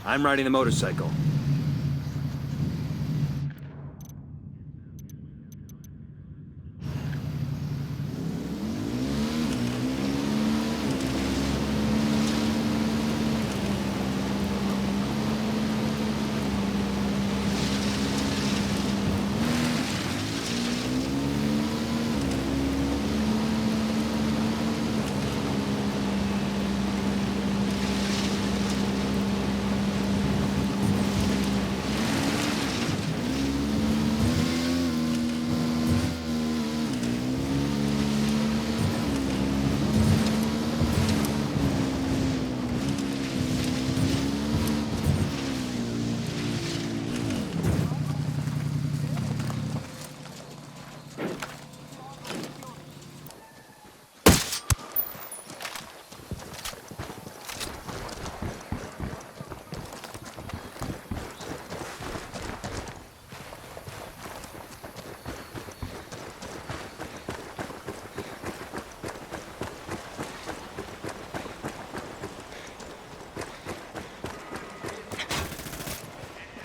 I'm riding the motorcycle.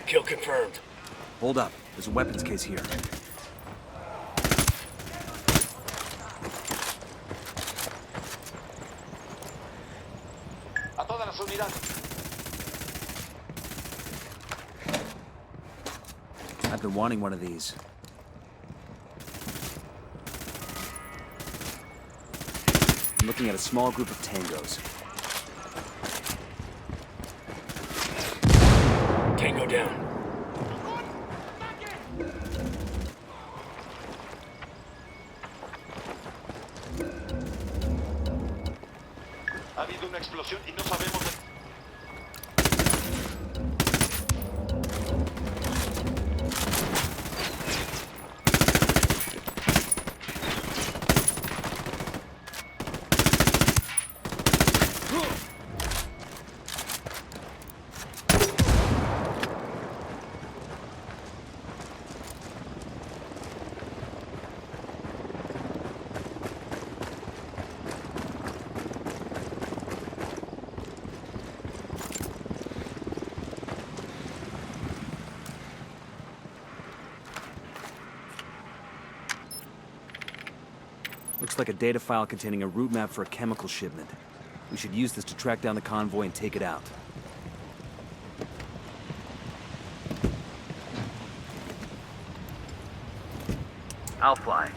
Kill confirmed. Hold up. There's a weapons case here. A todas las unidades. I've been wanting one of these. I'm looking at a small group of tangos. Tango down. Ha habido una explosión y no sabemos de... Looks like a data file containing a route map for a chemical shipment. We should use this to track down the convoy and take it out. I'll fly.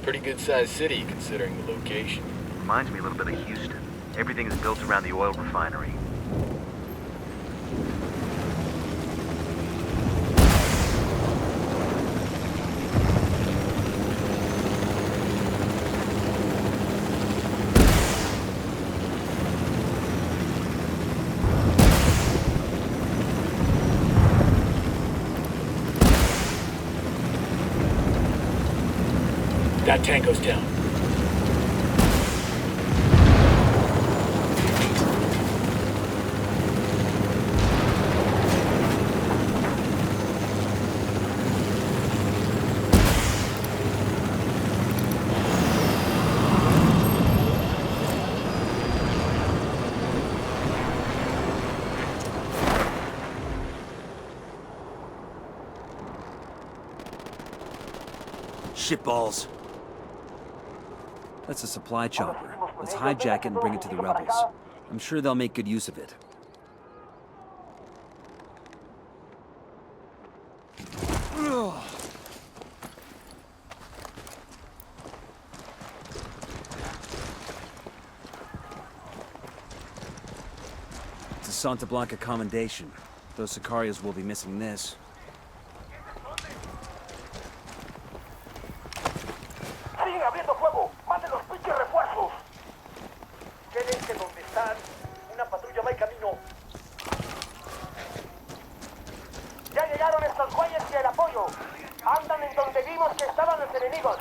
Pretty good-sized city, considering the location. Reminds me a little bit of Houston. Everything is built around the oil refinery. That tango's down. Shitballs. That's a supply chopper. Let's hijack it and bring it to the rebels. I'm sure they'll make good use of it. It's a Santa Blanca commendation. Those Sicarios will be missing this. chicos, váyanse al apoyo. Andan en donde vimos que estaban los enemigos.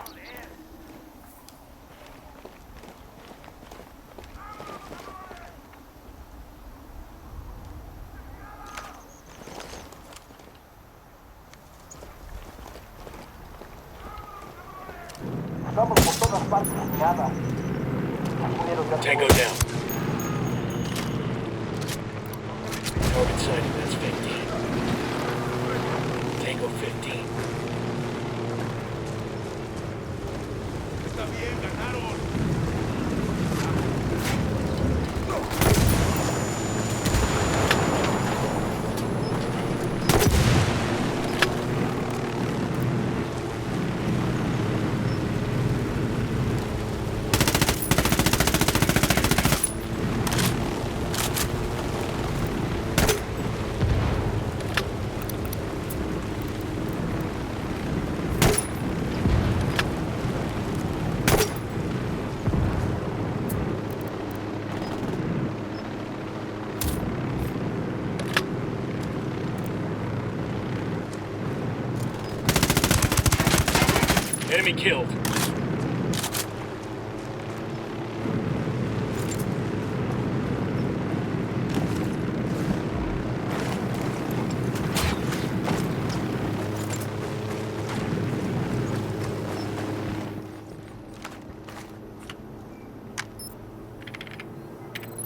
Estamos por todas partes, nada. Tango down. Target sighting, that's 15. Tango 15. Está bien, ganaron. Enemy killed.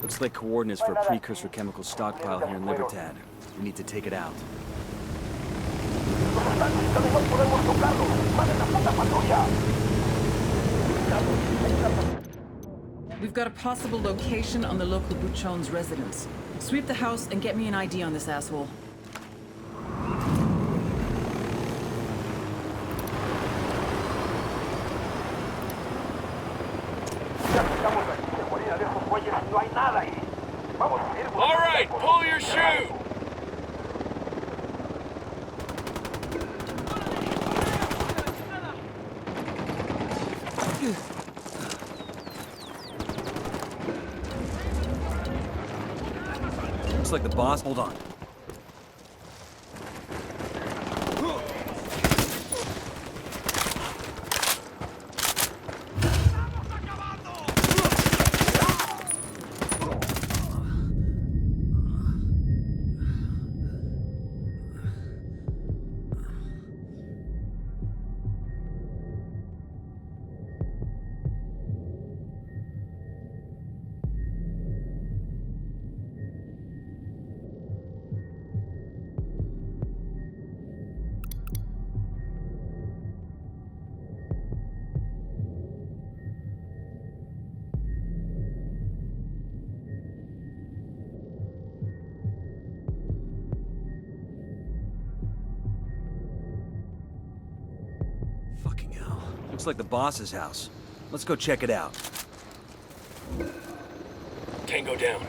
Looks like coordinates for a precursor chemical stockpile here in Libertad. We need to take it out. We've got a possible location on the local Buchon's residence. Sweep the house and get me an ID on this asshole. All right, pull your shoe. Looks like the boss. Hold on. Fucking hell. Looks like the boss's house. Let's go check it out. Tango down.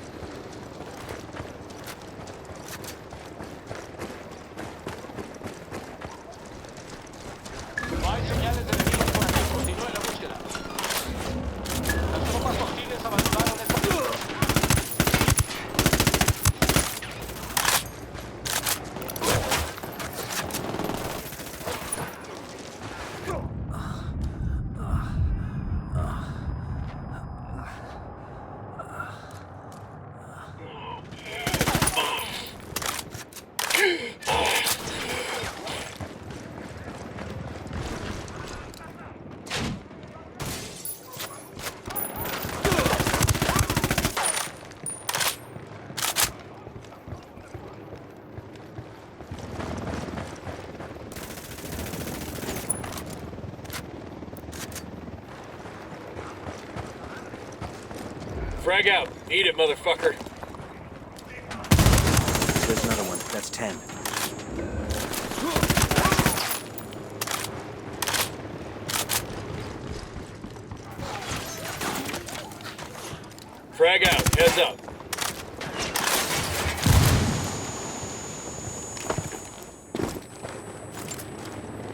No hay señales de enemigos por aquí. Continúe la búsqueda. Las tropas hostiles abandonaron esta zona. Frag out. Eat it, motherfucker. There's another one. That's 10. Frag out. Heads up.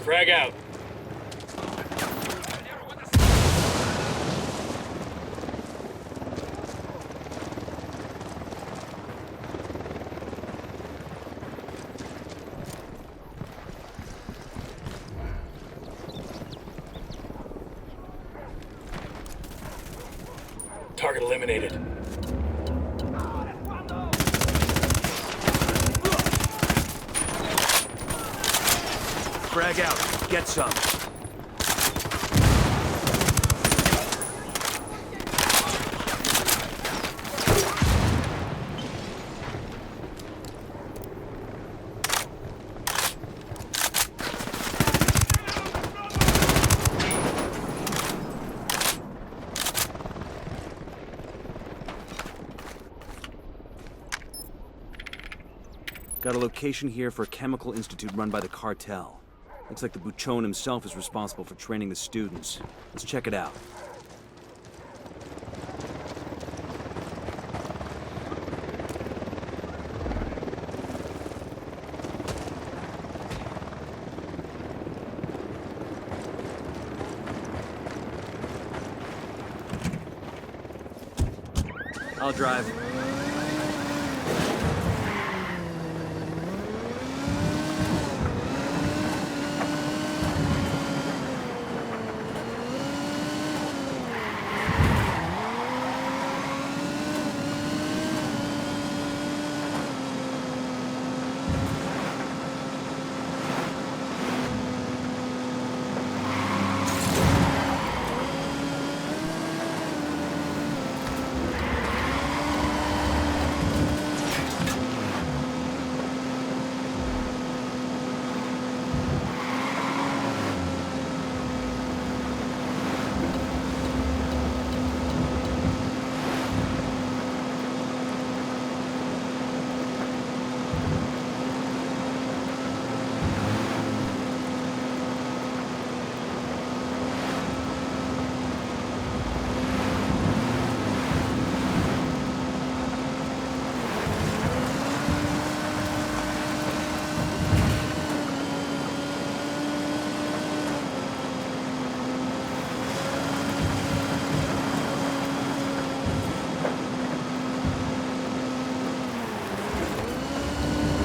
Frag out. Target eliminated. Frag out. Get some. Got a location here for a chemical institute run by the cartel. Looks like the Buchon himself is responsible for training the students. Let's check it out. I'll drive.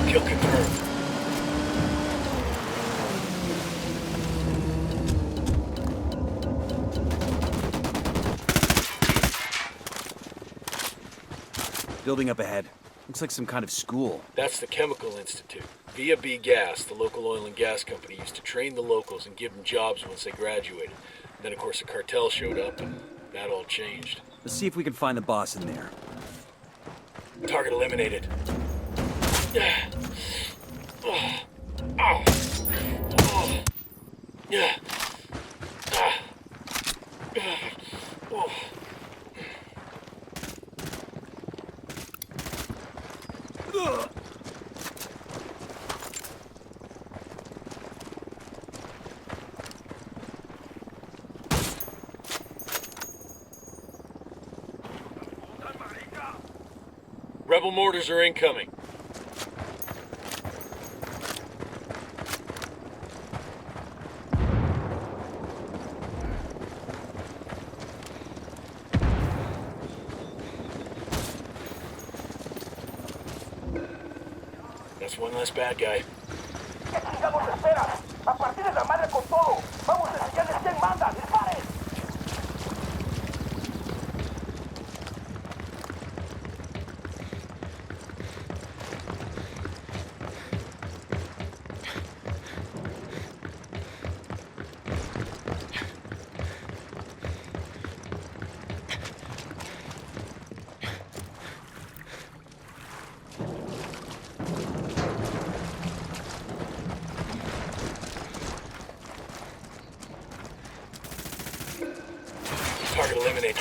Kill confirmed. Building up ahead. Looks like some kind of school. That's the Chemical Institute. Via B Gas, the local oil and gas company, used to train the locals and give them jobs once they graduated. Then, of course, the cartel showed up, and that all changed. Let's see if we can find the boss in there. Target eliminated. Yeah. Oh. Oh. Oh. Yeah. Ah. Oh. Rebel mortars are incoming. That's one less bad guy. ¿Qué chingados esperas? A partir de la madre con todo. Vamos a enseñarles quién manda. ¡Disparen! Target eliminated.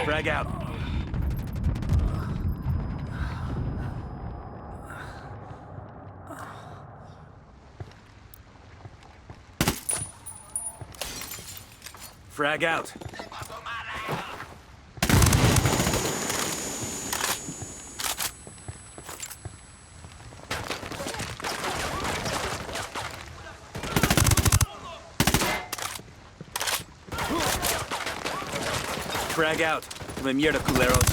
Frag out. Frag out. Frag out. Come mierda, culeros.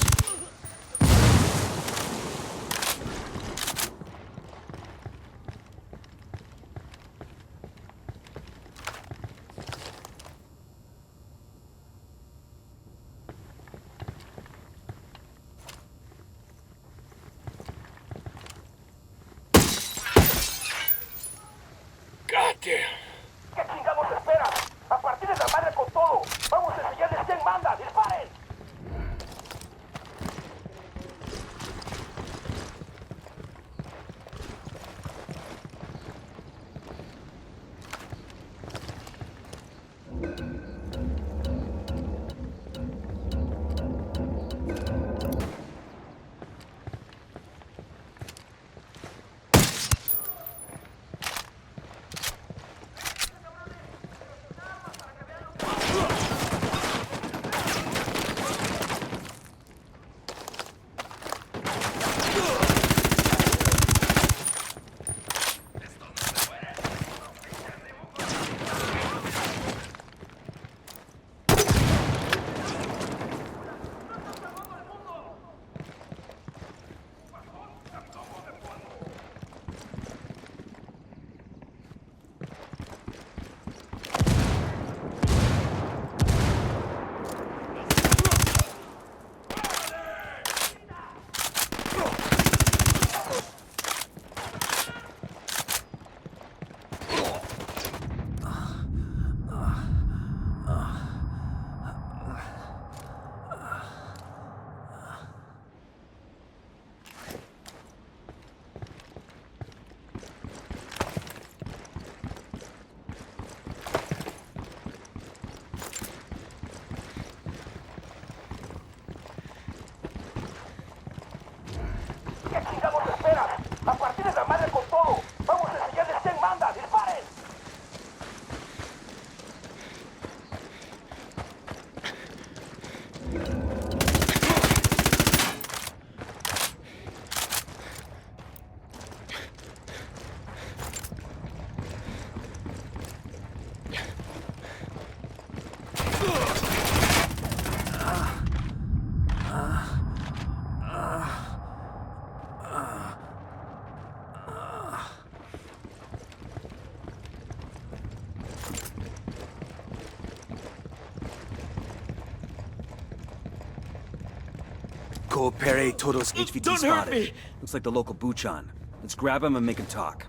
Coopere todos HVT Don't hurt spotted. me! Looks like the local Buchon. Let's grab him and make him talk.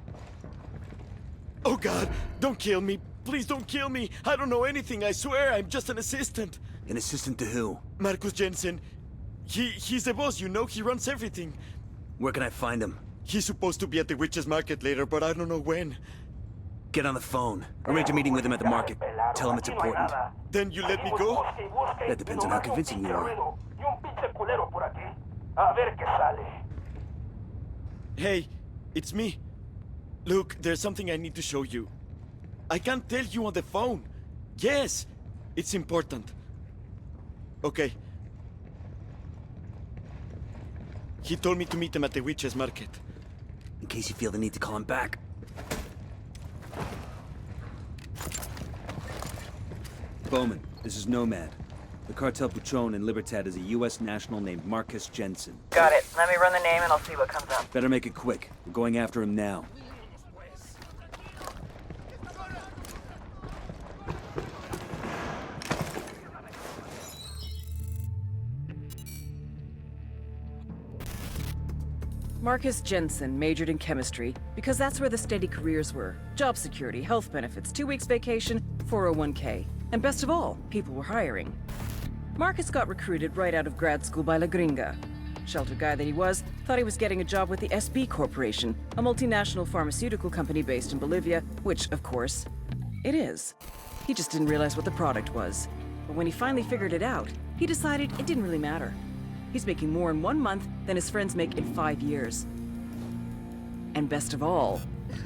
Oh God, don't kill me. Please don't kill me. I don't know anything, I swear. I'm just an assistant. An assistant to who? Marcus Jensen. He's the boss, you know? He runs everything. Where can I find him? He's supposed to be at the Witch's Market later, but I don't know when. Get on the phone. Arrange a meeting with him at the market. Tell him it's important. Then you let me go? That depends on how convincing you are. Hey, it's me. Look, there's something I need to show you. I can't tell you on the phone. Yes, it's important. Okay. He told me to meet him at the Witch's Market. In case you feel the need to call him back. Bowman, this is Nomad. The cartel Buchon in Libertad is a U.S. national named Marcus Jensen. Got it. Let me run the name and I'll see what comes up. Better make it quick. We're going after him now. Marcus Jensen majored in chemistry because that's where the steady careers were. Job security, health benefits, 2 weeks vacation, 401k. And best of all, people were hiring. Marcus got recruited right out of grad school by La Gringa. Sheltered guy that he was, thought he was getting a job with the SB Corporation, a multinational pharmaceutical company based in Bolivia, which, of course, it is. He just didn't realize what the product was. But when he finally figured it out, he decided it didn't really matter. He's making more in 1 month than his friends make in 5 years. And best of all,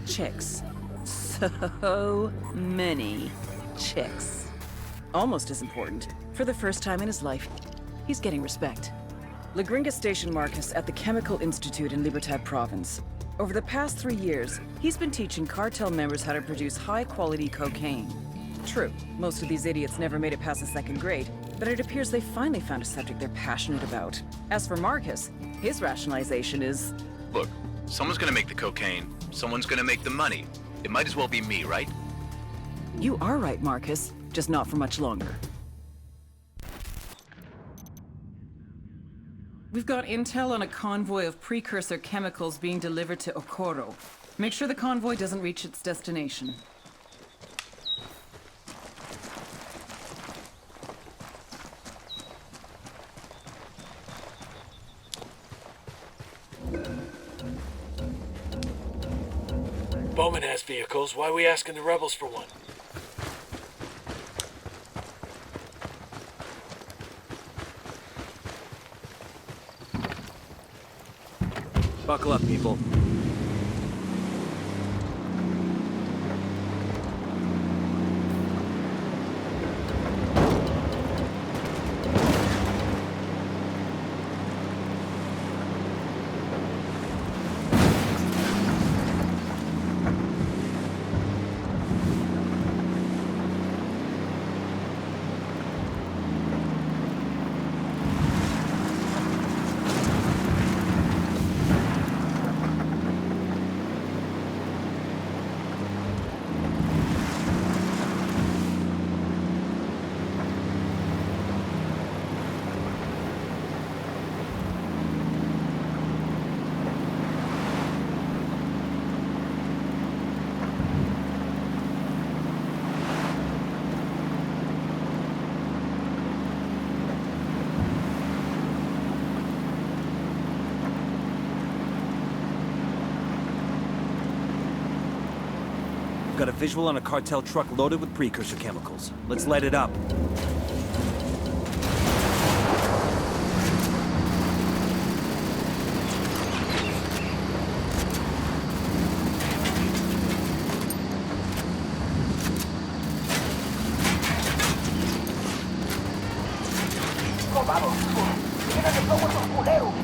chicks. So many chicks. Almost as important, for the first time in his life, he's getting respect. La Gringa stationed Marcus at the Chemical Institute in Libertad province. Over the past 3 years, he's been teaching cartel members how to produce high-quality cocaine. True, most of these idiots never made it past the 2nd grade, but it appears they finally found a subject they're passionate about. As for Marcus, his rationalization is... Look, someone's gonna make the cocaine, someone's gonna make the money. It might as well be me, right? You are right, Marcus, just not for much longer. We've got intel on a convoy of precursor chemicals being delivered to Okoro. Make sure the convoy doesn't reach its destination. Bowman has vehicles. Why are we asking the rebels for one? Buckle up, people. Got a visual on a cartel truck loaded with precursor chemicals. Let's light it up. ¡Vamos, chicos! ¡Tienen de fuego esos culeros!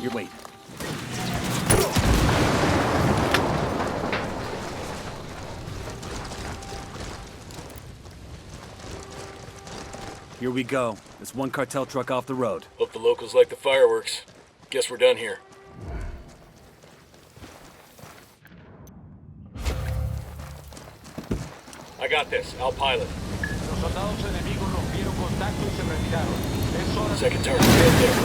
You're wait. Here we go. There's one cartel truck off the road. Hope the locals like the fireworks. Guess we're done here. I got this. I'll pilot. Los soldados enemigos rompieron contacto y se retiraron. Es hora de... Second target right there.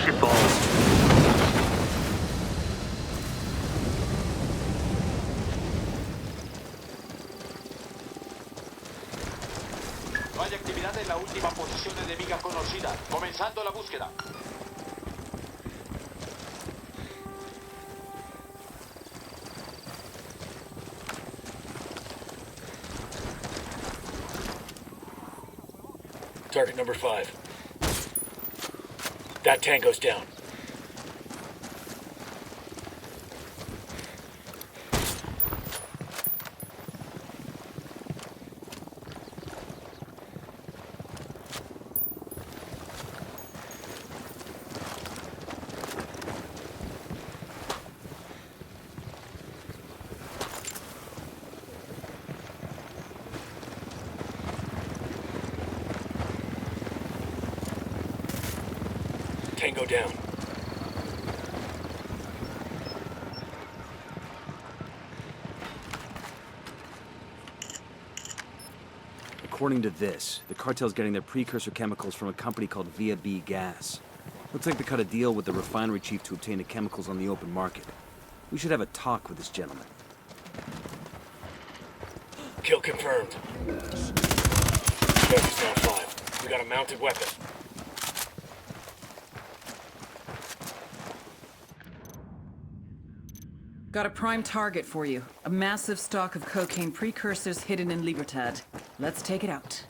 Shit balls. No hay actividad en la última posición enemiga conocida. Comenzando la búsqueda. Target number 5. That tango's down. Tango down. According to this, the cartel's getting their precursor chemicals from a company called YaYo Gas. Looks like they cut a deal with the refinery chief to obtain the chemicals on the open market. We should have a talk with this gentleman. Kill confirmed. Focus down 5. We got a mounted weapon. Got a prime target for you. A massive stock of cocaine precursors hidden in Libertad. Let's take it out.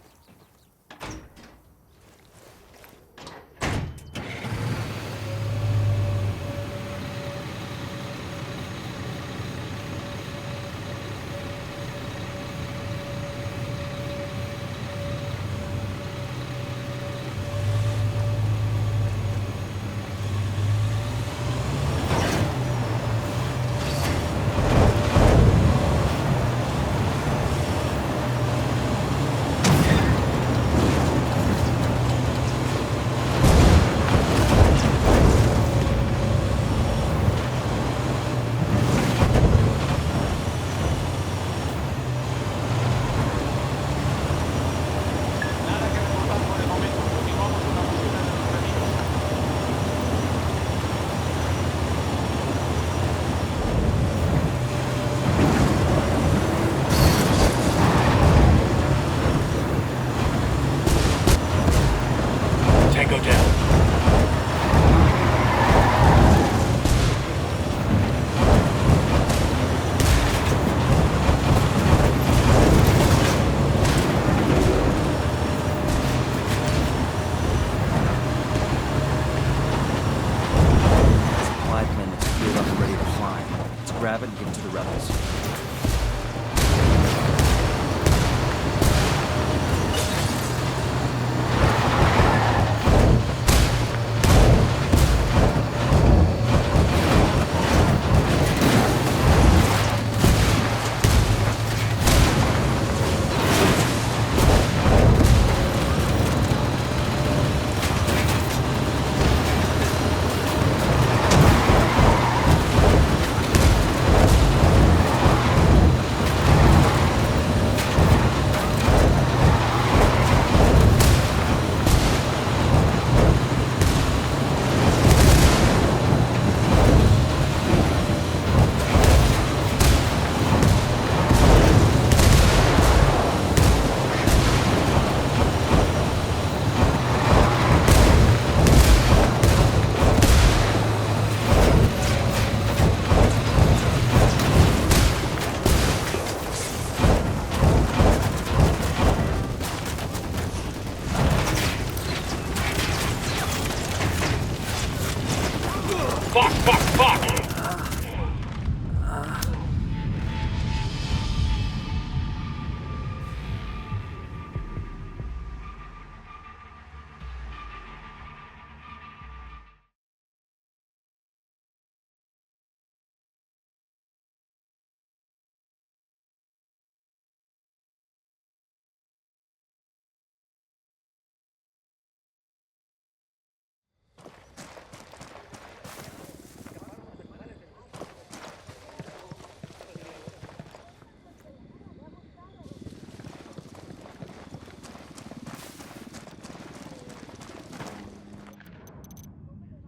grab it and give it to the rebels.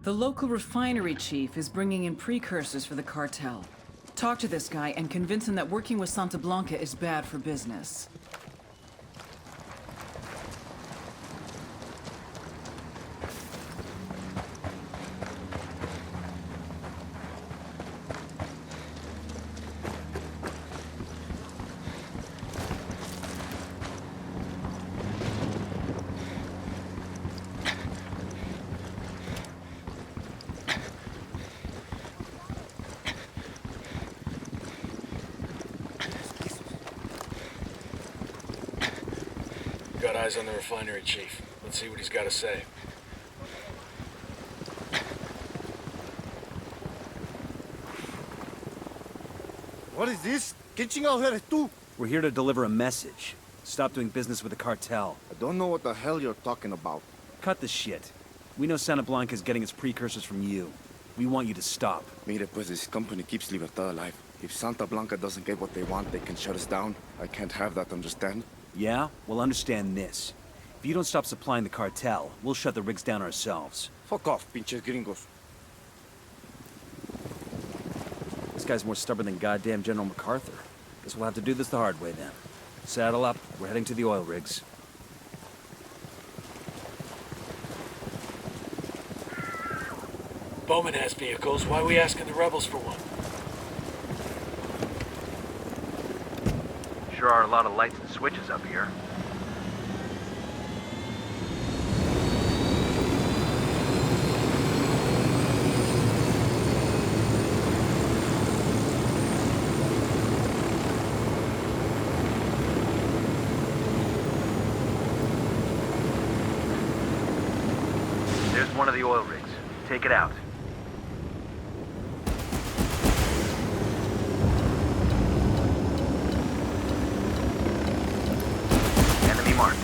The local refinery chief is bringing in precursors for the cartel. Talk to this guy and convince him that working with Santa Blanca is bad for business. Got eyes on the refinery chief. Let's see what he's got to say. What is this? ¿Qué chingados eres tú? We're here to deliver a message. Stop doing business with the cartel. I don't know what the hell you're talking about. Cut the shit. We know Santa Blanca is getting its precursors from you. We want you to stop. Mire, pues this company keeps Libertad alive. If Santa Blanca doesn't get what they want, they can shut us down. I can't have that, understand? Yeah? Well, understand this. If you don't stop supplying the cartel, we'll shut the rigs down ourselves. Fuck off, pinches gringos. This guy's more stubborn than goddamn General MacArthur. Guess we'll have to do this the hard way then. Saddle up. We're heading to the oil rigs. Bowman has vehicles. Why are we asking the rebels for one? Sure are a lot of lights and switches up here. There's one of the oil rigs. Take it out. Enemy marked.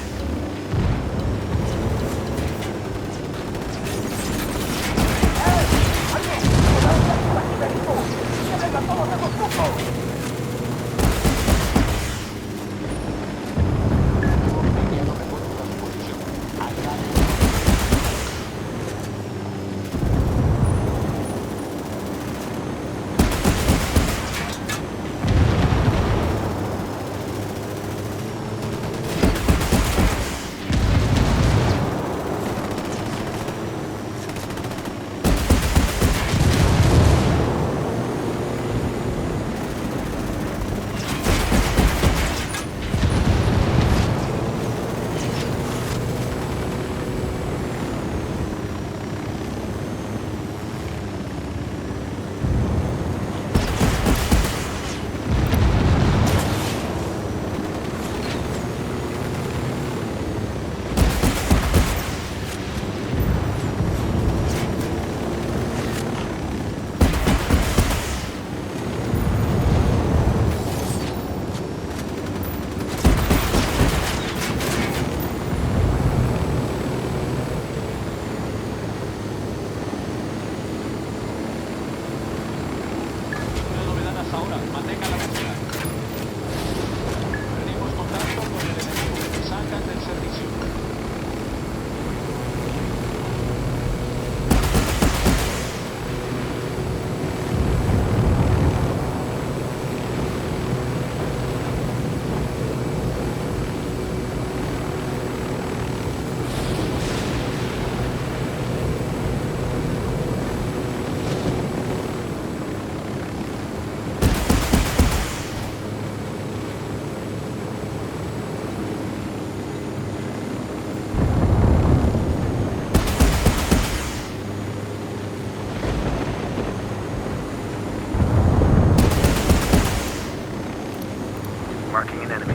Marking an enemy.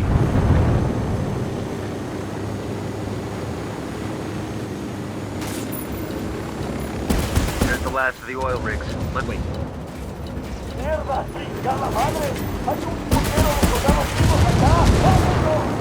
There's the last of the oil rigs. Let's wait. ¡Mierda! ¡Chingada madre! ¡Hay un puñero de soldados vivos acá! ¡Vámonos!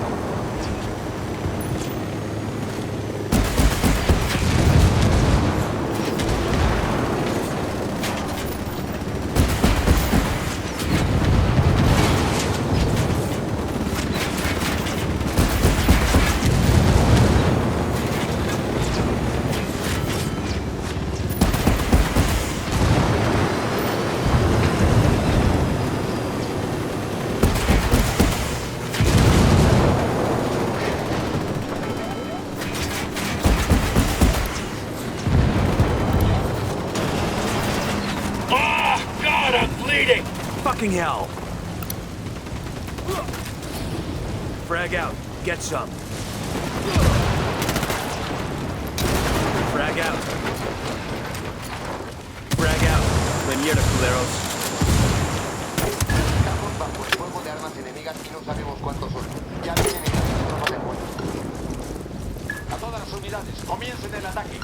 bleeding! Fucking hell! Frag out. Get some. Frag out. Frag out. Venida, culeros. Estamos bajo el fuego de armas enemigas y no sabemos cuántos son. Ya vienen en las tropas de fuego. A todas las unidades, comiencen el ataque.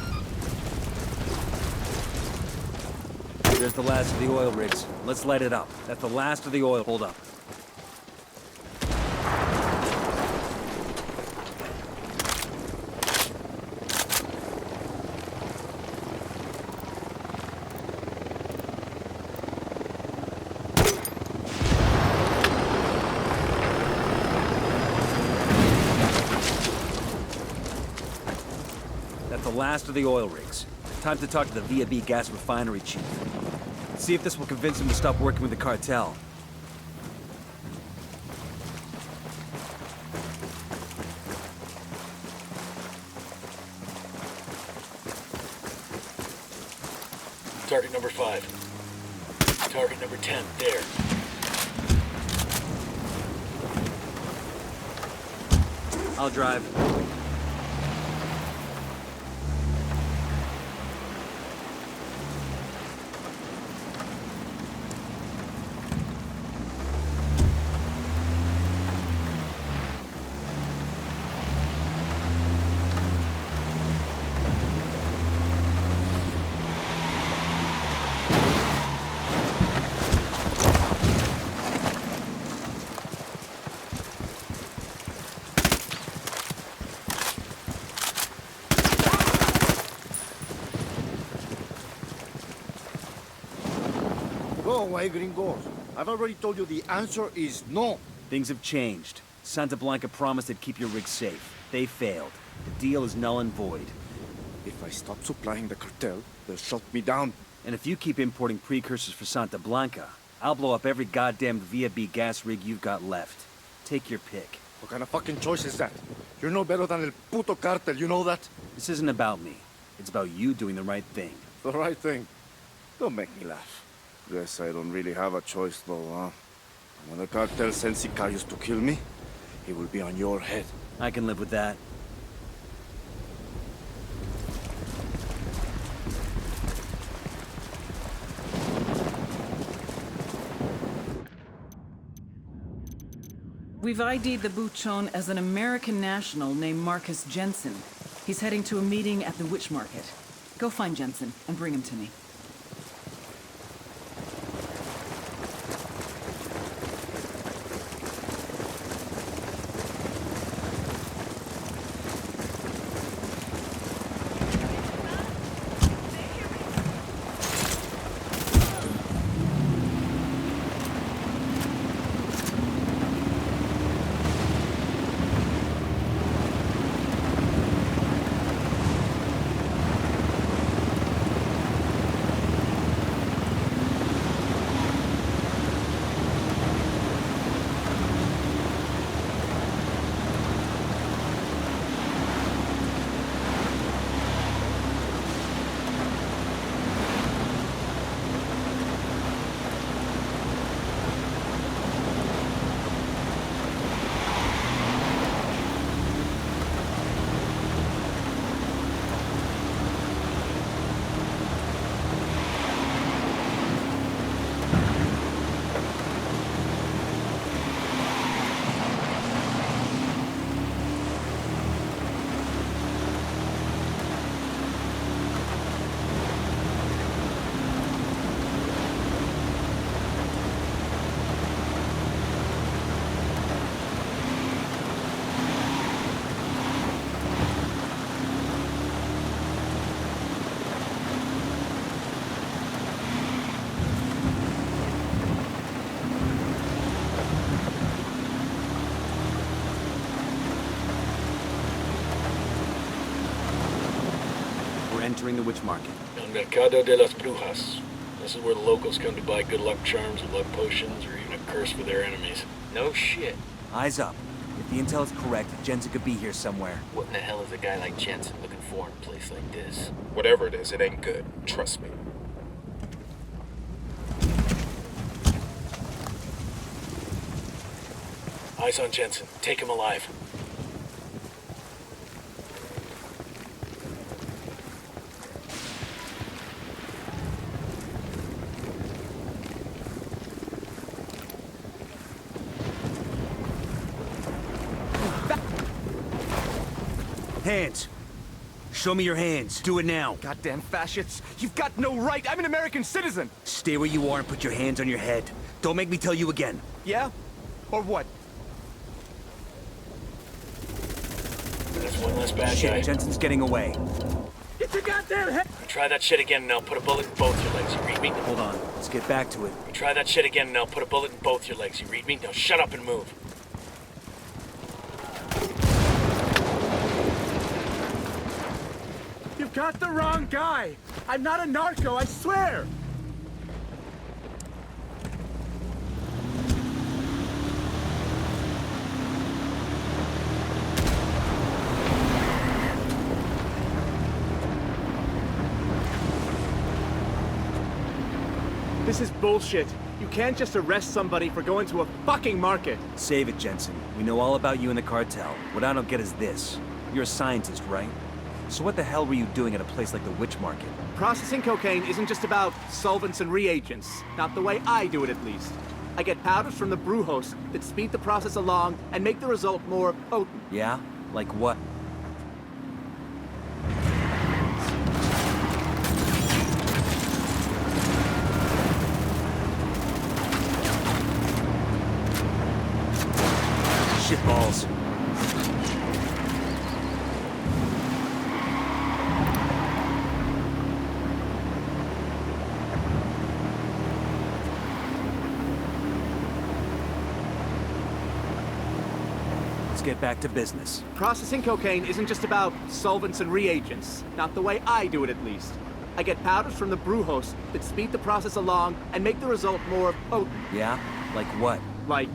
There's the last of the oil rigs. Let's light it up. That's the last of the oil. Hold up. That's the last of the oil rigs. Time to talk to the VAB gas refinery chief. See if this will convince him to stop working with the cartel. Target number 5. Target number 10, there. I'll drive. Go away, Gringos. I've already told you the answer is no. Things have changed. Santa Blanca promised they'd keep your rig safe. They failed. The deal is null and void. If I stop supplying the cartel, they'll shut me down. And if you keep importing precursors for Santa Blanca, I'll blow up every goddamn VAB gas rig you've got left. Take your pick. What kind of fucking choice is that? You're no better than el puto cartel, you know that? This isn't about me. It's about you doing the right thing. The right thing. Don't make me laugh. Guess I don't really have a choice though, huh? When the cartel sends sicarios to kill me, it will be on your head. I can live with that. We've ID'd the Buchon as an American national named Marcus Jensen. He's heading to a meeting at the Witch Market. Go find Jensen and bring him to me. Entering the Witch Market. El Mercado de las Brujas. This is where the locals come to buy good luck charms or luck potions or even a curse for their enemies. No shit. Eyes up. If the intel is correct, Jensen could be here somewhere. What in the hell is a guy like Jensen looking for in a place like this? Whatever it is, it ain't good. Trust me. Eyes on Jensen. Take him alive. Hands. Show me your hands. Do it now. Goddamn fascists. You've got no right. I'm an American citizen. Stay where you are and put your hands on your head. Don't make me tell you again. Yeah? Or what? There's one less bad Shit, guy. Jensen's getting away. Get your goddamn head. You try that shit again and I'll put a bullet in both your legs. You read me? Hold on. Let's get back to it. You try that shit again and I'll put a bullet in both your legs. You read me? Now shut up and move. You've got the wrong guy. I'm not a narco, I swear. This is bullshit. You can't just arrest somebody for going to a fucking market. Save it, Jensen. We know all about you and the cartel. What I don't get is this. You're a scientist, right? So what the hell were you doing at a place like the Witch Market? Processing cocaine isn't just about solvents and reagents. Not the way I do it, at least. I get powders from the brew host that speed the process along and make the result more potent. Yeah? Like what? Shitballs. Let's get back to business. Processing cocaine isn't just about solvents and reagents. Not the way I do it, at least. I get powders from the brew host that speed the process along and make the result more potent. Yeah? Like what? Like,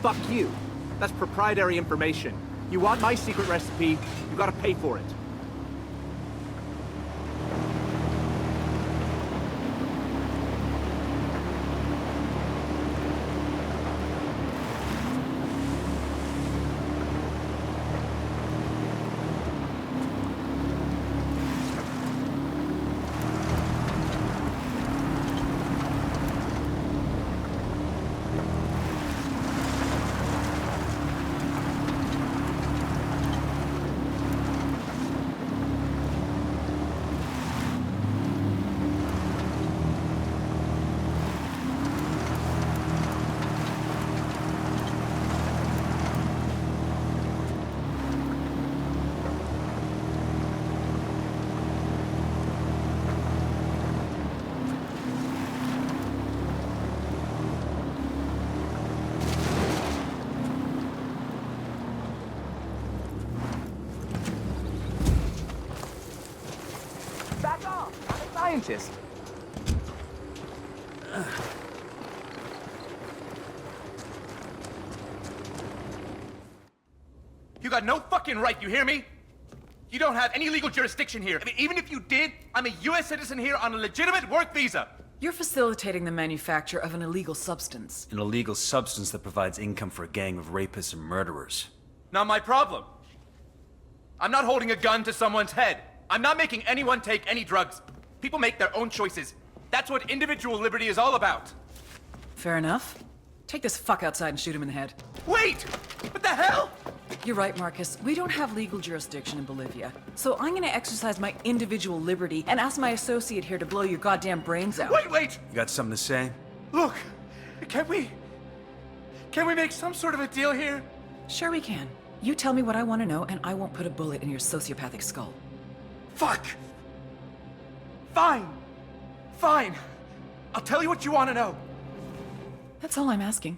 fuck you. That's proprietary information. You want my secret recipe, you gotta pay for it. Scientist. You got no fucking right, you hear me? You don't have any legal jurisdiction here. I mean, even if you did, I'm a US citizen here on a legitimate work visa. You're facilitating the manufacture of an illegal substance. An illegal substance that provides income for a gang of rapists and murderers. Not my problem. I'm not holding a gun to someone's head. I'm not making anyone take any drugs. People make their own choices. That's what individual liberty is all about. Fair enough. Take this fuck outside and shoot him in the head. Wait! What the hell? You're right, Marcus. We don't have legal jurisdiction in Bolivia. So I'm gonna exercise my individual liberty and ask my associate here to blow your goddamn brains out. Wait! You got something to say? Look, can we make some sort of a deal here? Sure we can. You tell me what I want to know and I won't put a bullet in your sociopathic skull. Fuck! Fine. I'll tell you what you want to know. That's all I'm asking.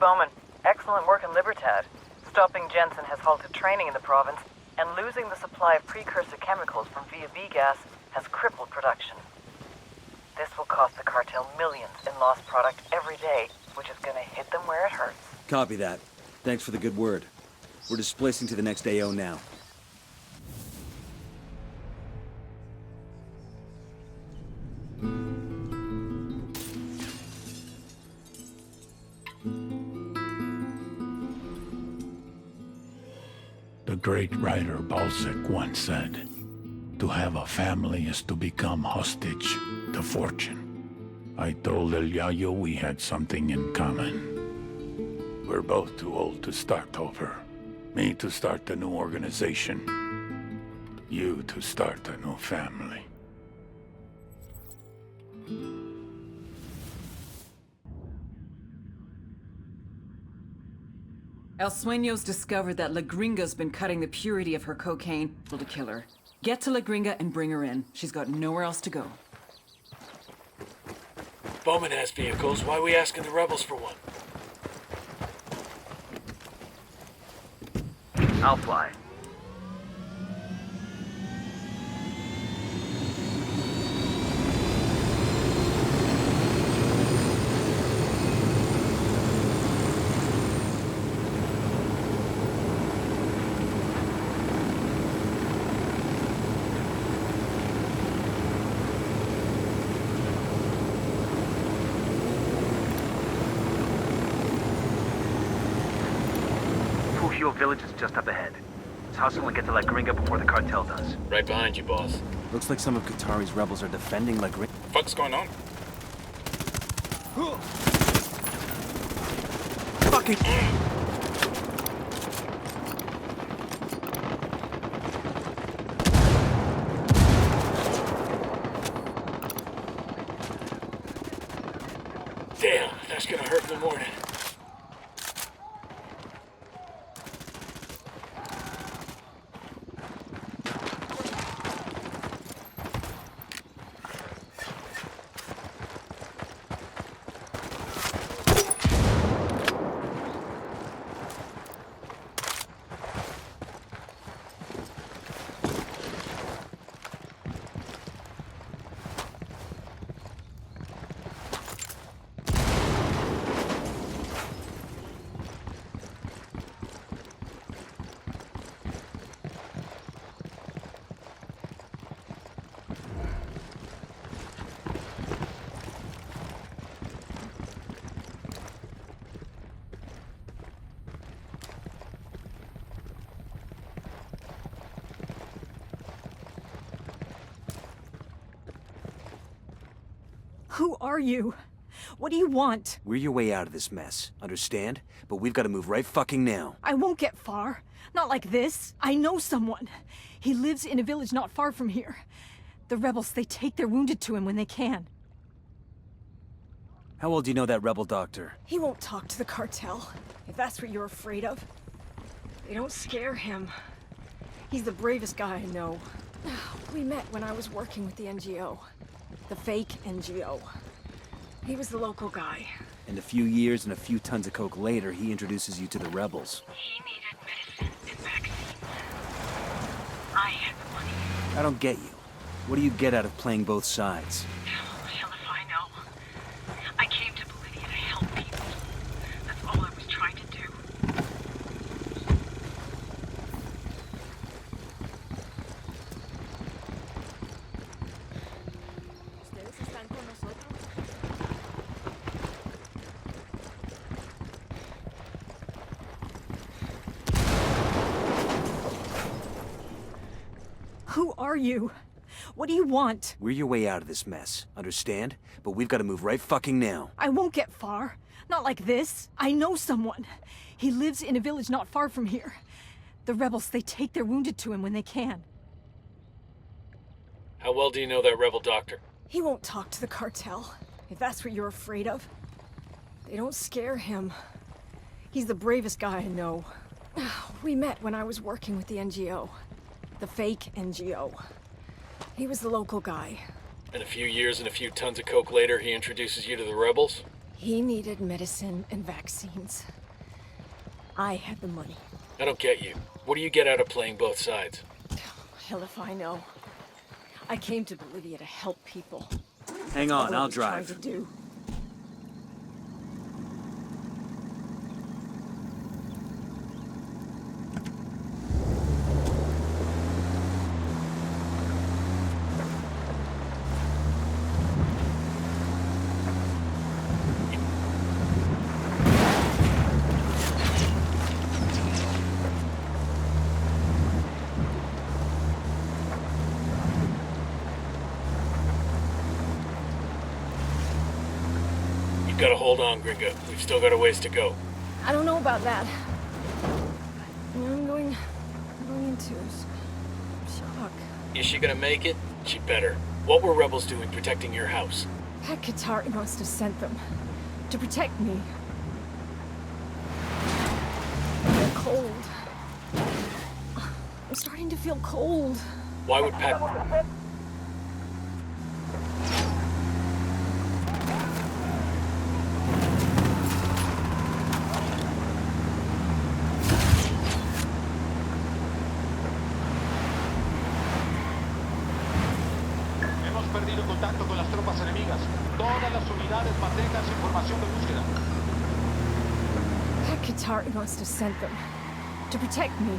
Bowman. Excellent work in Libertad. Stopping Jensen has halted training in the province, and losing the supply of precursor chemicals from VAB gas has crippled production. This will cost the cartel millions in lost product every day, which is gonna hit them where it hurts. Copy that. Thanks for the good word. We're displacing to the next AO now. The great writer Balzac once said, "To have a family is to become hostage to fortune." I told El YaYo we had something in common. We're both too old to start over. Me to start a new organization. You to start a new family. El Sueño's discovered that La Gringa's been cutting the purity of her cocaine to kill her. Get to La Gringa and bring her in. She's got nowhere else to go. Bowman has vehicles. Why are we asking the rebels for one? I'll fly. Village is just up ahead. Let's hustle and get to La Gringa before the cartel does. Right behind you, boss. Looks like some of Qatari's rebels are defending La Gringa. What's going on? Fucking... Damn, that's gonna hurt in the morning. Who are you? What do you want? We're your way out of this mess, understand? But we've got to move right fucking now. I won't get far. Not like this. I know someone. He lives in a village not far from here. The rebels, they take their wounded to him when they can. How well do you know that rebel doctor? He won't talk to the cartel, if that's what you're afraid of. They don't scare him. He's the bravest guy I know. We met when I was working with the NGO. The fake NGO. He was the local guy. And a few years and a few tons of coke later, he introduces you to the rebels. He needed medicine and vaccines. I had the money. I don't get you. What do you get out of playing both sides? Hell if I know. I came to Bolivia to help people. That's all I was trying to do. Who are you? What do you want? We're your way out of this mess, understand? But we've got to move right fucking now. I won't get far. Not like this. I know someone. He lives in a village not far from here. The rebels, they take their wounded to him when they can. How well do you know that rebel doctor? He won't talk to the cartel, if that's what you're afraid of. They don't scare him. He's the bravest guy I know. We met when I was working with the NGO. The fake NGO. He was the local guy. And a few years and a few tons of coke later, he introduces you to the rebels? He needed medicine and vaccines. I had the money. I don't get you. What do you get out of playing both sides? Hell if I know. I came to Bolivia to help people. Hang on, All I I'll was trying drive. to do. You've got to hold on, Gringa. We've still got a ways to go. I don't know about that. I'm going into shock. Is she gonna make it? She better. What were rebels doing protecting your house? Pat Katari must have sent them to protect me. They're cold. I'm starting to feel cold. Why would Pat... Hemos perdido contacto con las tropas enemigas. Todas las unidades mantengan su información de búsqueda. Pat Katari must have sent them to protect me.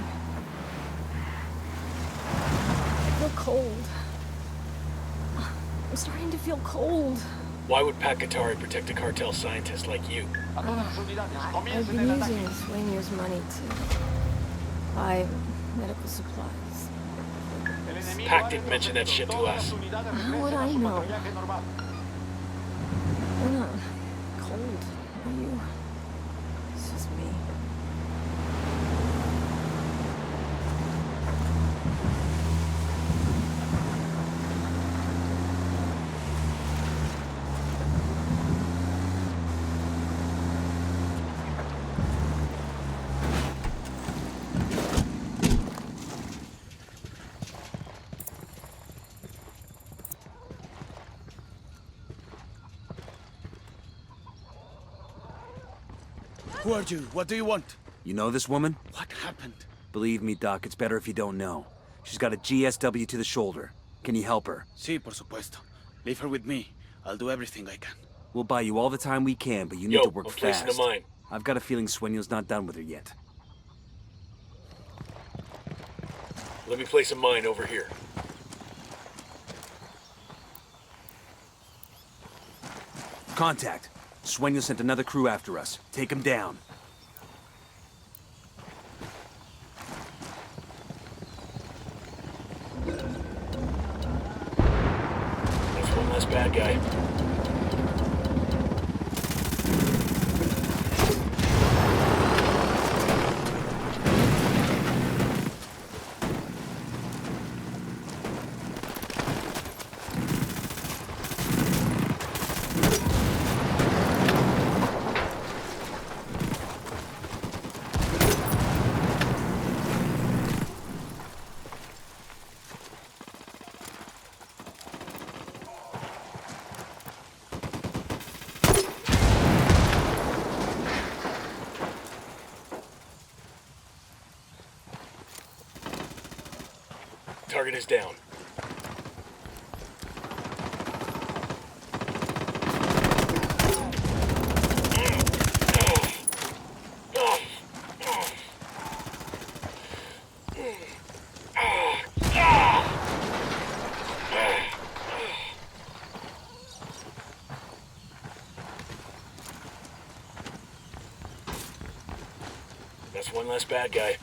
I feel cold. I'm starting to feel cold. Why would Pat Katari protect a cartel scientist like you? A todas las unidades, I've comiencen been el using ataque. Sueño's money to buy medical supplies. El enemigo Pac ha didn't mention that shit to Todas us. las unidades How would regresen a I su know? patrullaje normal. I'm not cold, are you? It's just me. Who are you? What do you want? You know this woman? What happened? Believe me, Doc, it's better if you don't know. She's got a GSW to the shoulder. Can you help her? Sí, por supuesto. Leave her with me. I'll do everything I can. We'll buy you all the time we can, but you need Yo, to work I'm placing fast. a mine. I've got a feeling Sueño's not done with her yet. Let me place a mine over here. Contact. Sueño sent another crew after us. Take him down. That's one less bad guy. Target is down. That's one less bad guy.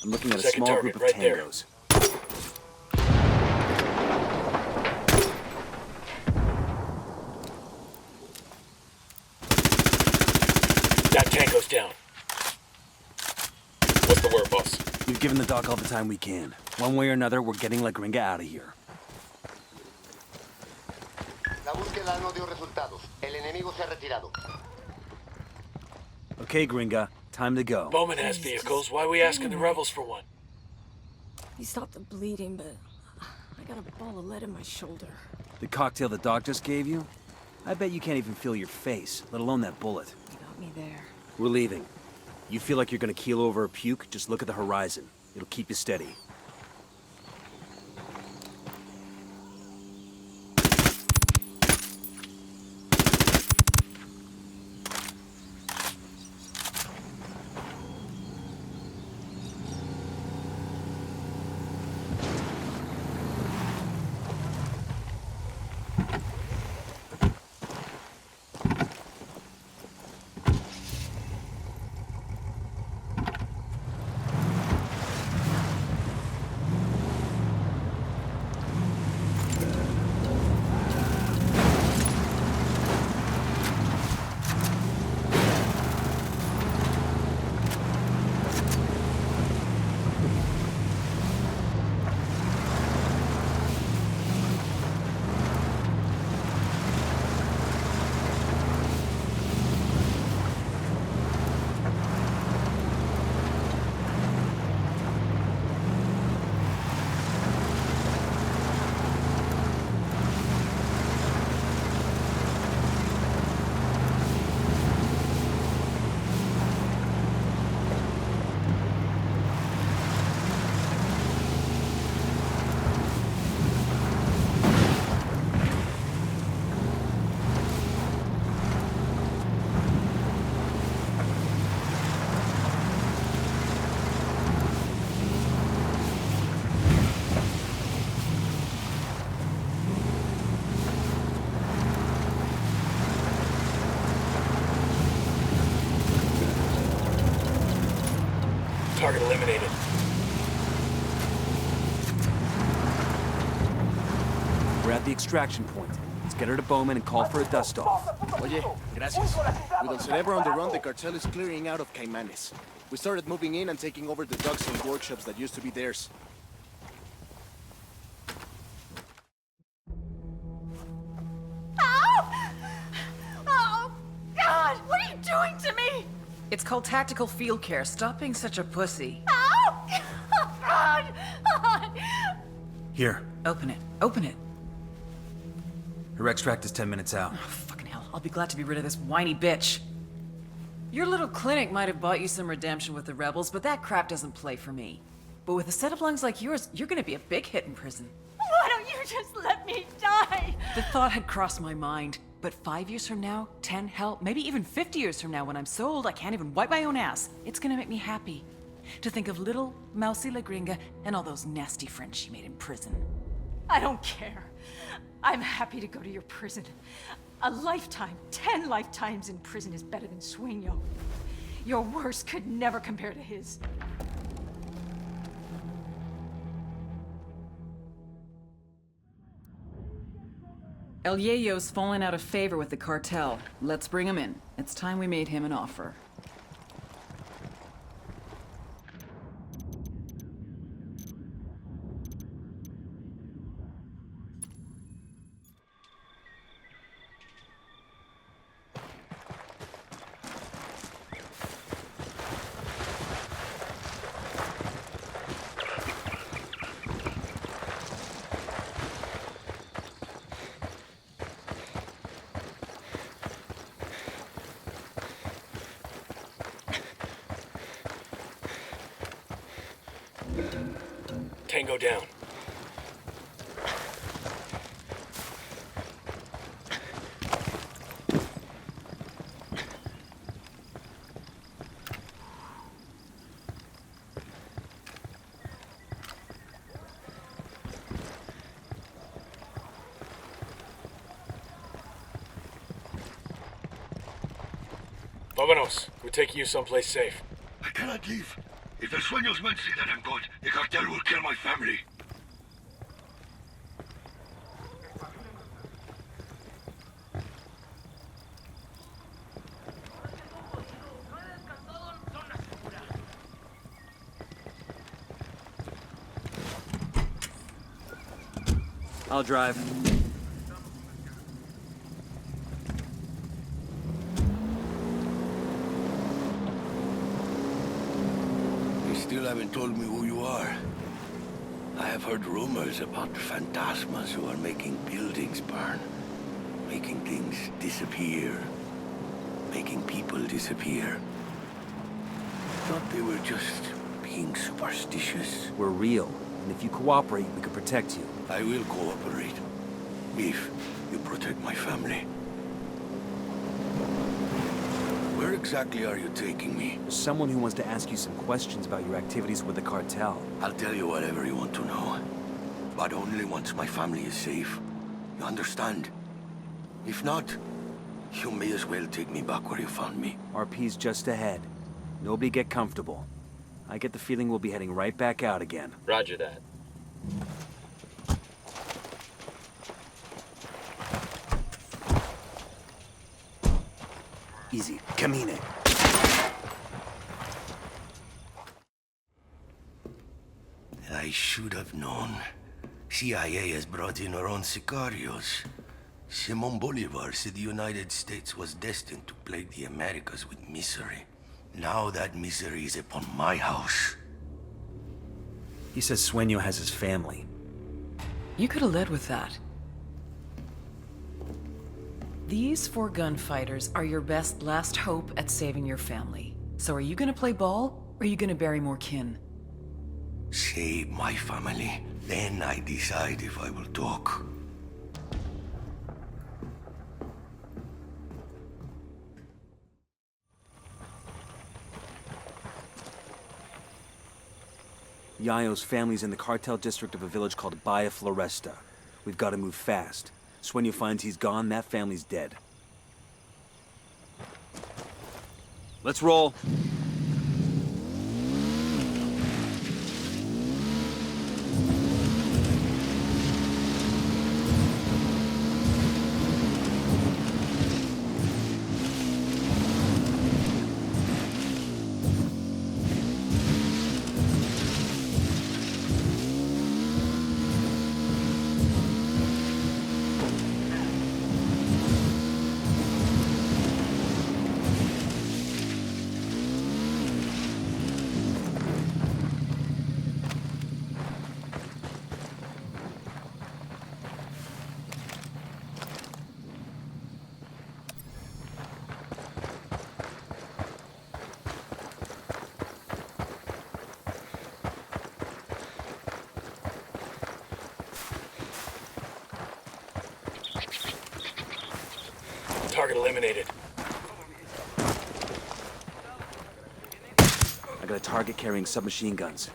I'm looking at a Second small target, group of right there. tangos. That tango's down. What's the word, boss? We've given the doc all the time we can. One way or another, we're getting La Gringa out of here. La búsqueda no dio resultados. El enemigo se ha retirado. Okay, Gringa, time to go. Bowman has vehicles. Why are we asking the rebels for one? He stopped the bleeding, but I got a ball of lead in my shoulder. The cocktail the doc just gave you? I bet you can't even feel your face, let alone that bullet. You got me there. We're leaving. You feel like you're gonna keel over or puke, just look at the horizon. It'll keep you steady. Target eliminated. We're at the extraction point. Let's get her to Bowman and call for a dust-off. Oye, gracias. With El Cerebro on the run, the cartel is clearing out of Caimanes. We started moving in and taking over the docks and workshops that used to be theirs. Oh, God! What are you doing to me? It's called tactical field care. Stop being such a pussy. Oh, God! Here, Open it. Open it. her extract is 10 minutes out. Oh, fucking hell. I'll be glad to be rid of this whiny bitch. Your little clinic might have bought you some redemption with the rebels, but that crap doesn't play for me. But with a set of lungs like yours, you're gonna be a big hit in prison. Why don't you just let me die? The thought had crossed my mind, but 5 years from now, 10, hell, maybe even 50 years from now, when I'm so old I can't even wipe my own ass, it's gonna make me happy to think of little mousy La Gringa and all those nasty friends she made in prison. I don't care. I'm happy to go to your prison. A lifetime, 10 lifetimes in prison is better than Sueño. Your worst could never compare to his. El YaYo's fallen out of favor with the cartel. Let's bring him in. It's time we made him an offer. Tango down. Vámonos. We're taking you someplace safe. I cannot leave. If El Sueños men see that I'm gone, the cartel will kill my family. I'll drive. You still haven't told me who you are. I have heard rumors about phantasmas who are making buildings burn, making things disappear, making people disappear. Thought they were just being superstitious. We're real, and if you cooperate, we can protect you. I will cooperate, if you protect my family. Where exactly are you taking me? There's someone who wants to ask you some questions about your activities with the cartel. I'll tell you whatever you want to know, but only once my family is safe. You understand? If not, you may as well take me back where you found me. RP's just ahead. Nobody get comfortable. I get the feeling we'll be heading right back out again. Roger that. Easy. Camine. I should have known. CIA has brought in our own sicarios. Simon Bolivar said the United States was destined to plague the Americas with misery. Now that misery is upon my house. He says Sueño has his family. You could have led with that. These 4 gunfighters are your best last hope at saving your family. So are you gonna play ball, or are you gonna bury more kin? Save my family. Then I decide if I will talk. YaYo's family's in the cartel district of a village called Bahia Floresta. We've got to move fast. Sueño finds he's gone, that family's dead. Let's roll. Target eliminated. I got a target carrying submachine guns.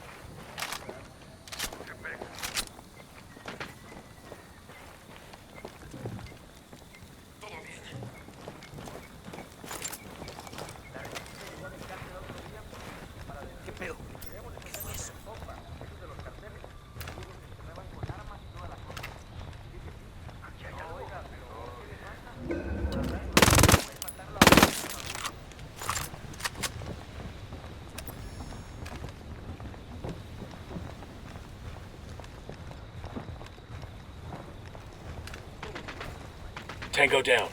Tango down.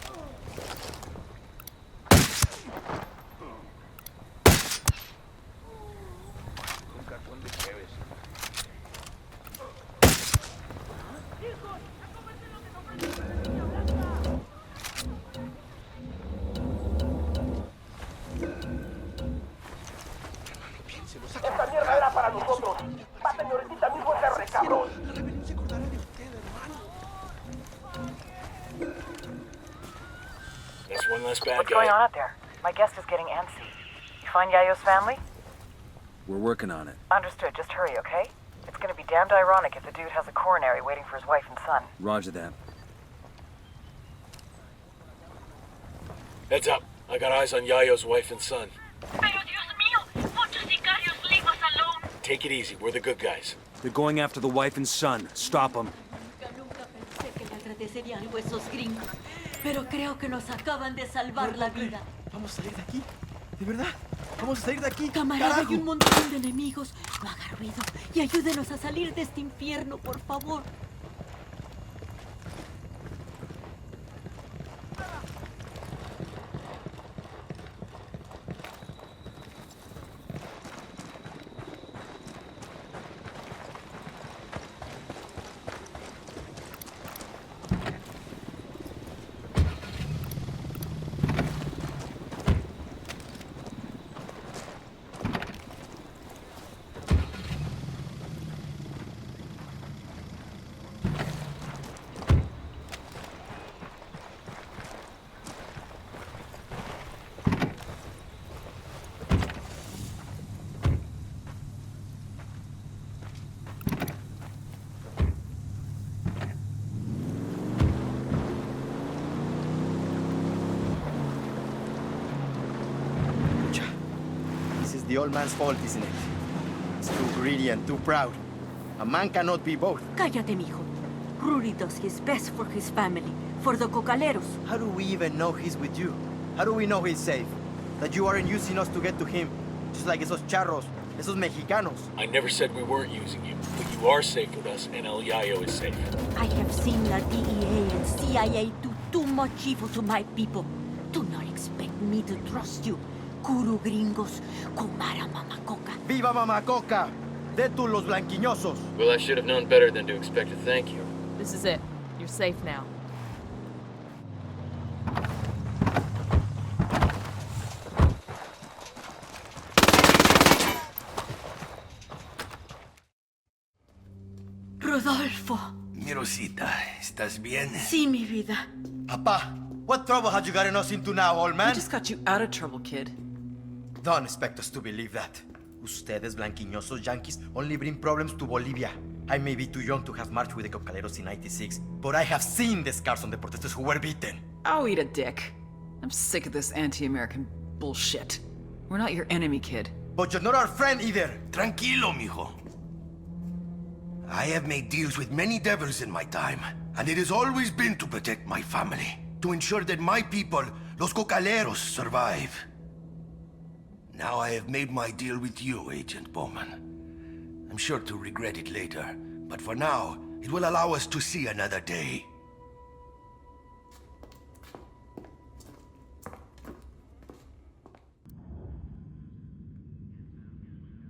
Esta mierda era para nosotros. Mátenme ahorita mismo ese recabrón. That's one less bad What's guy. going on out there? My guest is getting antsy. You find YaYo's family? We're working on it. Understood. Just hurry, okay? It's gonna be damned ironic if the dude has a coronary waiting for his wife and son. Roger that. Heads up. I got eyes on YaYo's wife and son. Pero Dios mío, muchos sicarios, leave us alone. Take it easy. We're the good guys. They're going after the wife and son. Stop them. Nunca pensé que le agradecería algo a esos gringos, pero creo que nos acaban de salvar la vida. Vamos a salir de aquí. De verdad. Vamos a salir de aquí. Camarada, ¡Carajo! hay un montón de enemigos. No haga ruido y ayúdenos a salir de este infierno, por favor. the old man's fault, isn't it? He's too greedy and too proud. A man cannot be both. Cállate, mijo. Rudy does his best for his family, for the cocaleros. How do we even know he's with you? How do we know he's safe? That you aren't using us to get to him? Just like esos charros, esos mexicanos. I never said we weren't using you, but you are safe with us, and El YaYo is safe. I have seen the DEA and CIA do too much evil to my people. Do not expect me to trust you. Kuru gringos, kumara mamacoca. ¡Viva mamacoca! De tu los blanquiñosos! Well, I should have known better than to expect a thank you. This is it. You're safe now. Rodolfo. Mi Rosita, ¿estás bien? Sí, mi vida. Papa, what trouble had you gotten us into now, old man? We just got you out of trouble, kid. Don't expect us to believe that. Ustedes, blanquiñosos yankees, only bring problems to Bolivia. I may be too young to have marched with the cocaleros in '96, but I have seen the scars on the protesters who were beaten. I'll eat a dick. I'm sick of this anti-American bullshit. We're not your enemy, kid. But you're not our friend either. Tranquilo, mijo. I have made deals with many devils in my time, and it has always been to protect my family, to ensure that my people, los cocaleros, survive. Now I have made my deal with you, Agent Bowman. I'm sure to regret it later, but for now, it will allow us to see another day.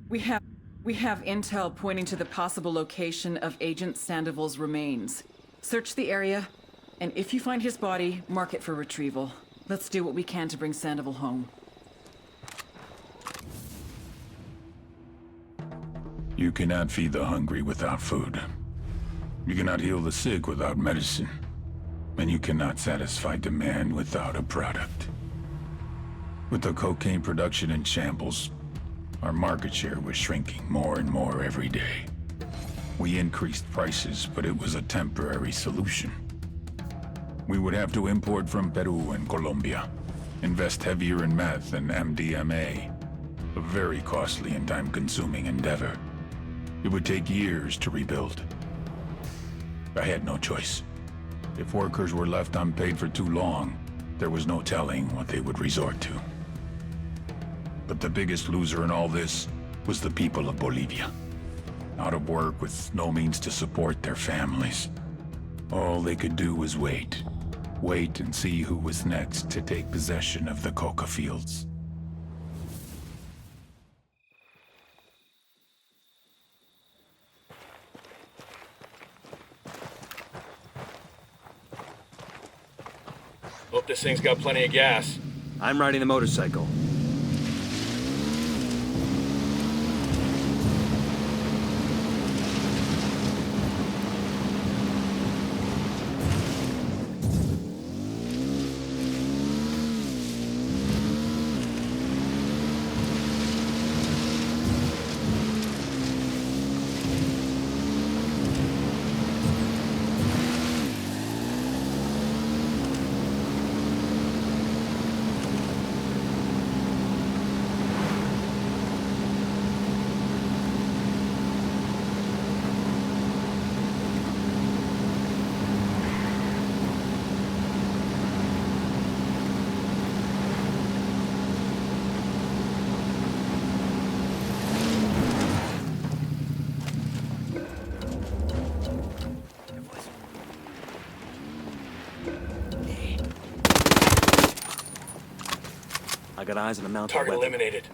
We have intel pointing to the possible location of Agent Sandoval's remains. Search the area, and if you find his body, mark it for retrieval. Let's do what we can to bring Sandoval home. You cannot feed the hungry without food. You cannot heal the sick without medicine. And you cannot satisfy demand without a product. With the cocaine production in shambles, our market share was shrinking more and more every day. We increased prices, but it was a temporary solution. We would have to import from Peru and Colombia, invest heavier in meth and MDMA, a very costly and time-consuming endeavor. It would take years to rebuild. I had no choice. If workers were left unpaid for too long, there was no telling what they would resort to. But the biggest loser in all this was the people of Bolivia. Out of work with no means to support their families. All they could do was wait. Wait and see who was next to take possession of the coca fields. Hope this thing's got plenty of gas. I'm riding the motorcycle. I got eyes on a mounted Target weapon. eliminated.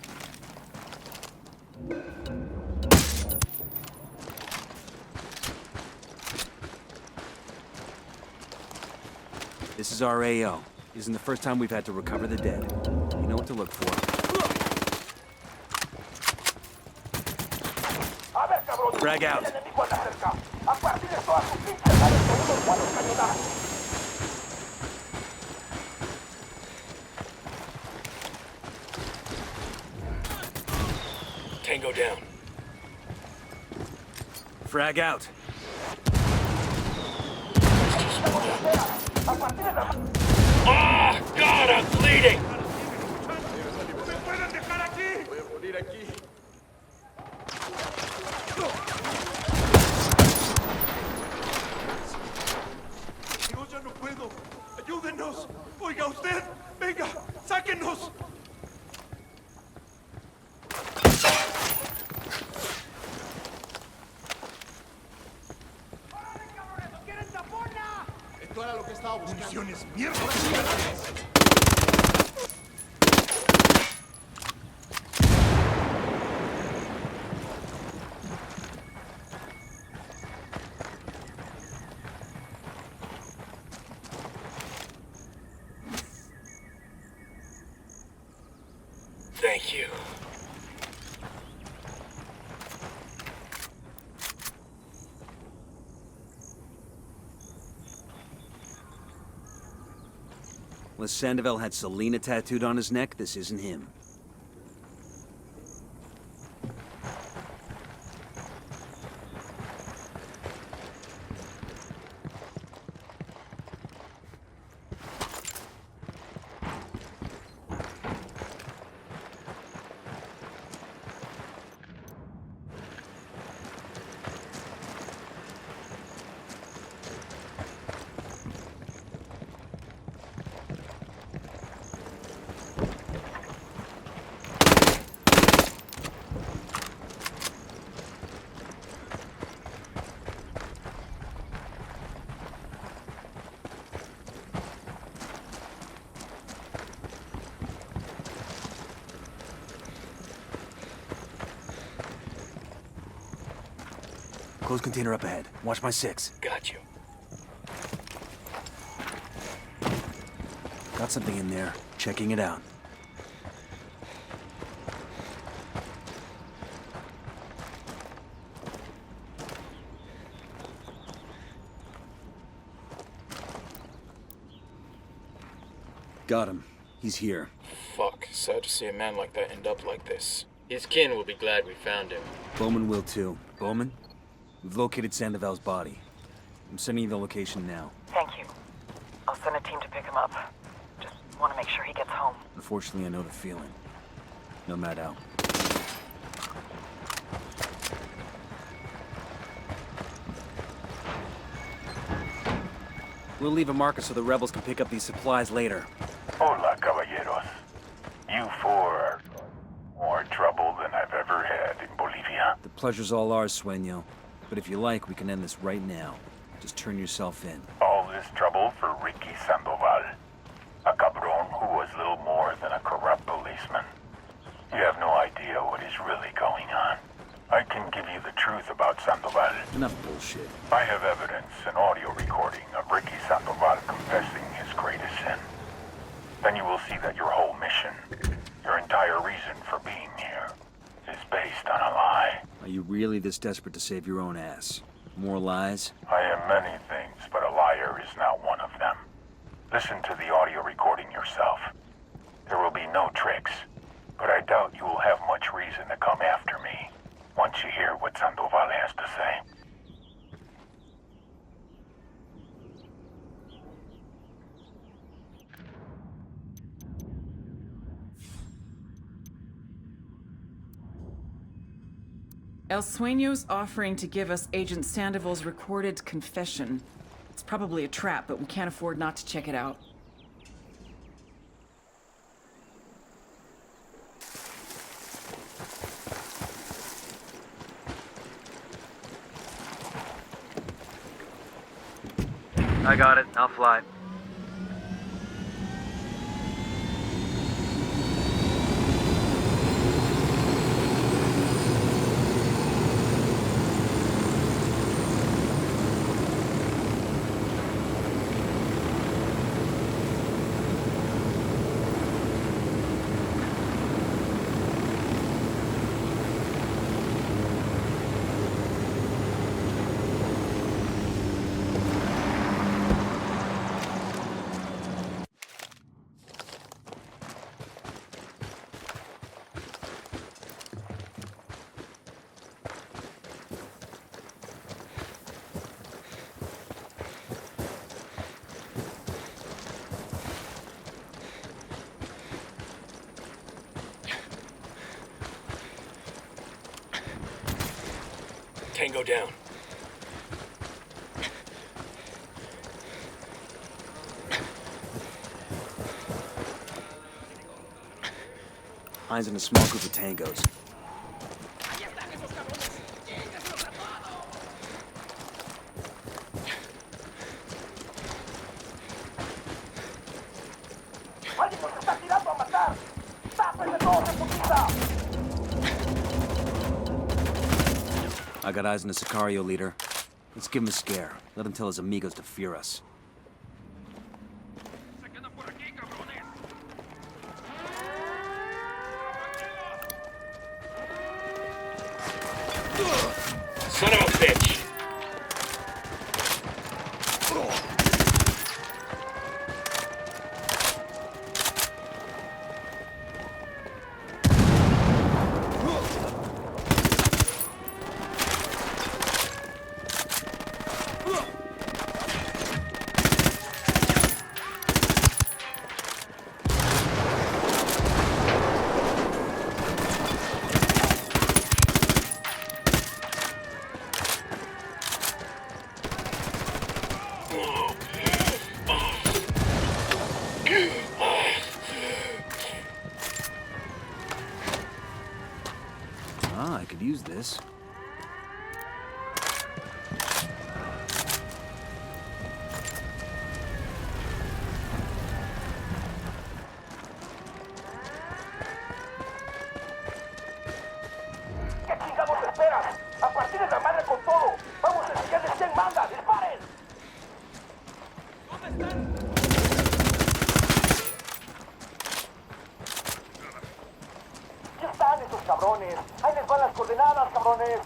This is our AO. Isn't the first time we've had to recover the dead. You know what to look for. Frag out. Tango down. Frag out. Ah, God, I'm bleeding! municiones, mierda. Thank you. Unless Sandoval had Selena tattooed on his neck, this isn't him. Closed container up ahead. Watch my 6. Got you. Got something in there. Checking it out. Got him. He's here. Fuck. Sad to see a man like that end up like this. His kin will be glad we found him. Bowman will too. Bowman? We've located Sandoval's body. I'm sending you the location now. Thank you. I'll send a team to pick him up. Just want to make sure he gets home. Unfortunately, I know the feeling. Nomad out. We'll leave a marker so the rebels can pick up these supplies later. Hola, caballeros. You four are more trouble than I've ever had in Bolivia. The pleasure's all ours, Sueño. But if you like, we can end this right now. Just turn yourself in. All this trouble for Ricky Sandoval. A cabron who was little more than a corrupt policeman. You have no idea what is really going on. I can give you the truth about Sandoval. Enough bullshit. I have evidence, an audio recording of Ricky Sandoval confessing his greatest sin. Then you will see that your whole mission, your entire reason for being here, is based on a lie. Are you really this desperate to save your own ass? More lies? I am many things, but a liar is not one of them. Listen to the audio recording yourself. There will be no tricks, but I doubt you will have much reason to come after me once you hear what Sandoval has to say. El Sueño's offering to give us Agent Sandoval's recorded confession. It's probably a trap, but we can't afford not to check it out. I got it. I'll fly. Tango down. Hines in a small group of tangos. I got eyes on the Sicario leader. Let's give him a scare. Let him tell his amigos to fear us. Son of a bitch! Ah, I could use this. ¿Qué chingados esperas? ¡A partir de la madre con todo! ¡Vamos a enseñarles quién manda! ¡Disparen! ¿Dónde están? ¡Ya están esos cabrones! ¡Ahí les van las coordenadas, cabrones!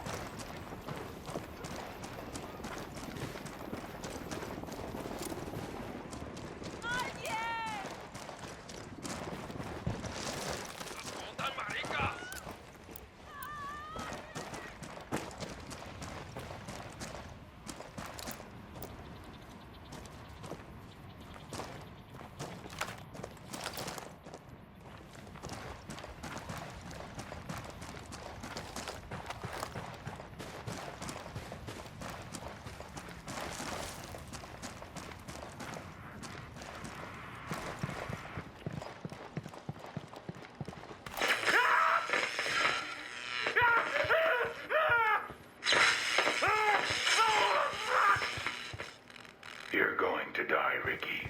You're going to die, Ricky.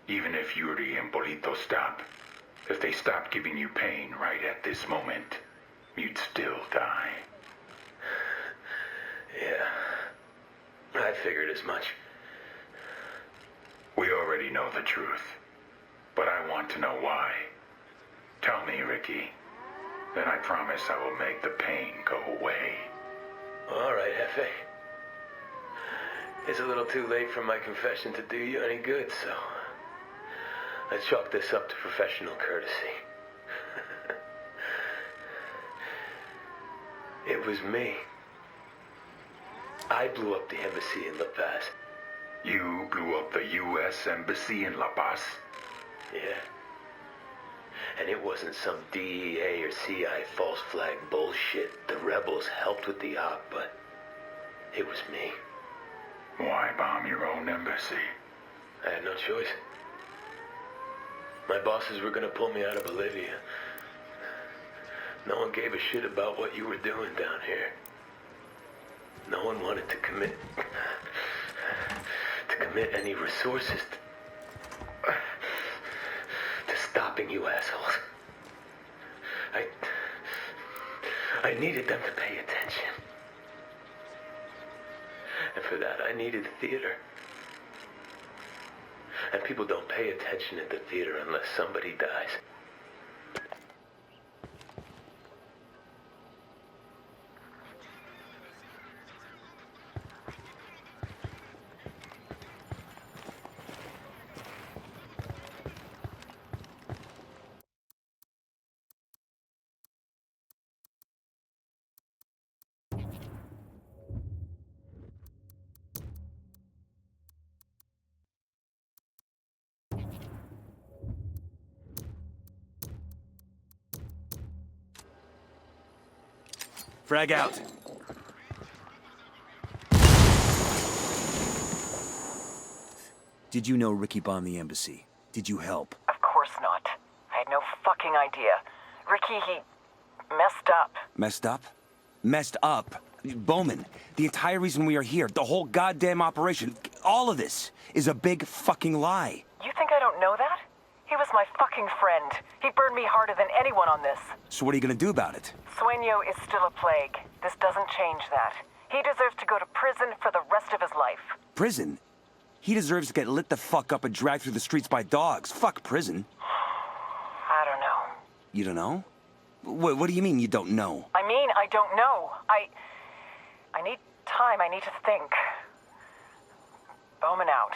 Even if Yuri and Polito stop. If they stop giving you pain right at this moment, you'd still die. Yeah. I figured as much. We already know the truth. But I want to know why. Tell me, Ricky. Then I promise I will make the pain go away. All right, Jefe. It's a little too late for my confession to do you any good, so I chalk this up to professional courtesy. It was me. I blew up the embassy in La Paz. You blew up the U.S. Embassy in La Paz? Yeah. And it wasn't some DEA or CIA false flag bullshit. The rebels helped with the op, but it was me. Why bomb your own embassy? I had no choice. My bosses were gonna pull me out of Bolivia. No one gave a shit about what you were doing down here. No one wanted to commit any resources to stopping you assholes. I needed them to pay attention. And for that, I needed theater. And people don't pay attention at the theater unless somebody dies. Frag out. Did you know Ricky bombed the embassy? Did you help? Of course not. I had no fucking idea. Ricky, he messed up. Messed up? Messed up? Bowman, the entire reason we are here, the whole goddamn operation, all of this is a big fucking lie. You think I don't know that? He was my fucking friend. He burned me harder than anyone on this. So what are you gonna do about it? Sueño is still a plague. This doesn't change that. He deserves to go to prison for the rest of his life. Prison? He deserves to get lit the fuck up and dragged through the streets by dogs. Fuck prison. I don't know. You don't know? What do you mean you don't know? I mean, I don't know. I need time. I need to think. Bowman out.